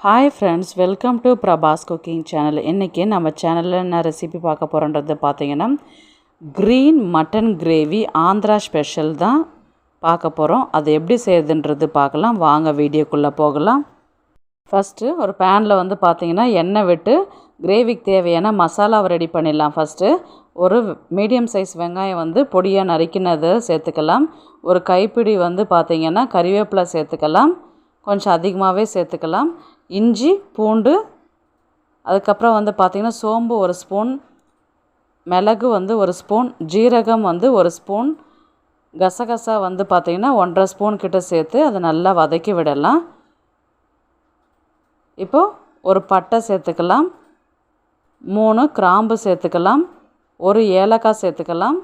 Hi friends, welcome to Prabhas cooking channel. இன்றைக்கி நம்ம சேனலில் என்ன ரெசிபி பார்க்க போகிறோன்றது பார்த்தீங்கன்னா green mutton gravy Andhra special தான் பார்க்க போகிறோம். அது எப்படி செய்யுதுன்றது பார்க்கலாம். வாங்க வீடியோக்குள்ளே போகலாம். ஃபஸ்ட்டு ஒரு பேனில் வந்து பார்த்திங்கன்னா எண்ணெய் விட்டு கிரேவிக்கு தேவையான மசாலாவை ரெடி பண்ணிடலாம். ஃபஸ்ட்டு ஒரு மீடியம் சைஸ் வெங்காயம் வந்து பொடியாக நறுக்கினதை சேர்த்துக்கலாம். ஒரு கைப்பிடி வந்து பார்த்திங்கன்னா கறிவேப்பிலை சேர்த்துக்கலாம், கொஞ்சம் அதிகமாகவே சேர்த்துக்கலாம். இஞ்சி பூண்டு, அதுக்கப்புறம் வந்து பார்த்திங்கன்னா சோம்பு ஒரு ஸ்பூன், மிளகு வந்து ஒரு ஸ்பூன், ஜீரகம் வந்து ஒரு ஸ்பூன், கசகசா வந்து பார்த்திங்கன்னா 1.5 ஸ்பூன் கிட்ட சேர்த்து அதை நல்லா வதக்கி விடலாம். இப்போது ஒரு பட்டை சேர்த்துக்கலாம், 3 கிராம்பு சேர்த்துக்கலாம், ஒரு ஏலக்காய் சேர்த்துக்கலாம்.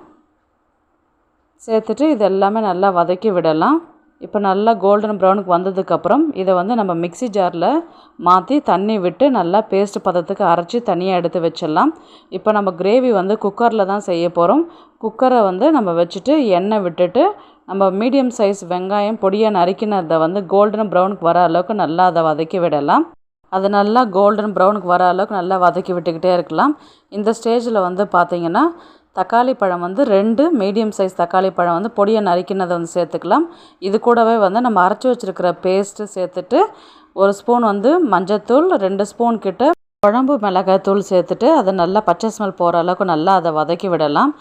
சேர்த்துட்டு இது எல்லாமே நல்லா வதக்கி விடலாம். இப்போ நல்லா கோல்டன் ப்ரௌனுக்கு வந்ததுக்கப்புறம் இதை வந்து நம்ம மிக்ஸி ஜாரில் மாற்றி தண்ணி விட்டு நல்லா பேஸ்ட் பதத்துக்கு அரைச்சி தனியாக எடுத்து வச்சிடலாம். இப்போ நம்ம கிரேவி வந்து குக்கரில் தான் செய்ய போகிறோம். குக்கரை வந்து நம்ம வச்சுட்டு எண்ணெய் விட்டுட்டு நம்ம மீடியம் சைஸ் வெங்காயம் பொடியாக நறுக்கினதை வந்து கோல்டன் ப்ரௌனுக்கு வர அளவுக்கு நல்லா அதை வதக்கி விடலாம். அது நல்லா கோல்டன் ப்ரௌனுக்கு வர அளவுக்கு நல்லா வதக்கி விட்டுக்கிட்டே இருக்கலாம். இந்த ஸ்டேஜில் வந்து பார்த்திங்கன்னா தக்காளி பழம் வந்து 2 மீடியம் சைஸ் தக்காளி பழம் வந்து பொடியை நறுக்கினதை வந்து சேர்த்துக்கலாம். இது கூடவே வந்து நம்ம அரைச்சி வச்சுருக்கிற பேஸ்ட்டு சேர்த்துட்டு 1 ஸ்பூன் வந்து மஞ்சத்தூள், 2 ஸ்பூன் கிட்ட குழம்பு மிளகாய்த்தூள் சேர்த்துட்டு அதை நல்லா பச்சை ஸ்மெல் போகிற அளவுக்கு நல்லா அதை வதக்கி விடலாம்.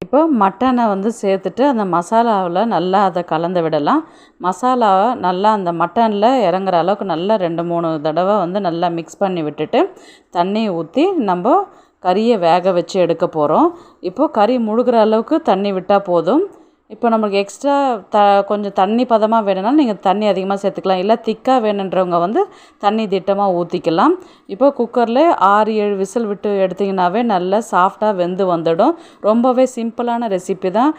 இப்போ மட்டனை வந்து சேர்த்துட்டு அந்த மசாலாவில் நல்லா அதை கலந்து விடலாம். மசாலாவை நல்லா அந்த மட்டனில் இறங்குற அளவுக்கு நல்லா 2-3 தடவை வந்து நல்லா மிக்ஸ் பண்ணி விட்டுட்டு தண்ணி ஊற்றி நம்ம கறியை வேக வச்சு எடுக்க போகிறோம். இப்போது கறி முழுகிற அளவுக்கு தண்ணி விட்டால் போதும். இப்போ நம்மளுக்கு எக்ஸ்ட்ரா கொஞ்சம் தண்ணி பதமாக வேணும்னாலும் நீங்கள் தண்ணி அதிகமாக சேர்த்துக்கலாம், இல்லை திக்காக வேணுன்றவங்க வந்து தண்ணி திட்டமாக ஊற்றிக்கலாம். இப்போ குக்கரில் 6-7 விசில் விட்டு எடுத்திங்கனாவே நல்லா சாஃப்டாக வெந்து வந்துடும். ரொம்பவே சிம்பிளான ரெசிபி தான்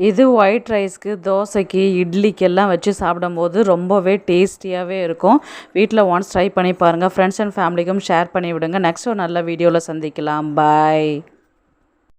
இது. ஒயிட் ரைஸ்க்கு, தோசைக்கு, இட்லிக்கெல்லாம் வச்சு சாப்பிடும்போது ரொம்பவே டேஸ்டியாகவே இருக்கும். வீட்டில் ஒன்ஸ் ட்ரை பண்ணி பாருங்கள். ஃப்ரெண்ட்ஸ் அண்ட் ஃபேமிலிக்கும் ஷேர் பண்ணி விடுங்க. நெக்ஸ்ட் ஒரு நல்ல வீடியோவில் சந்திக்கலாம். பாய்.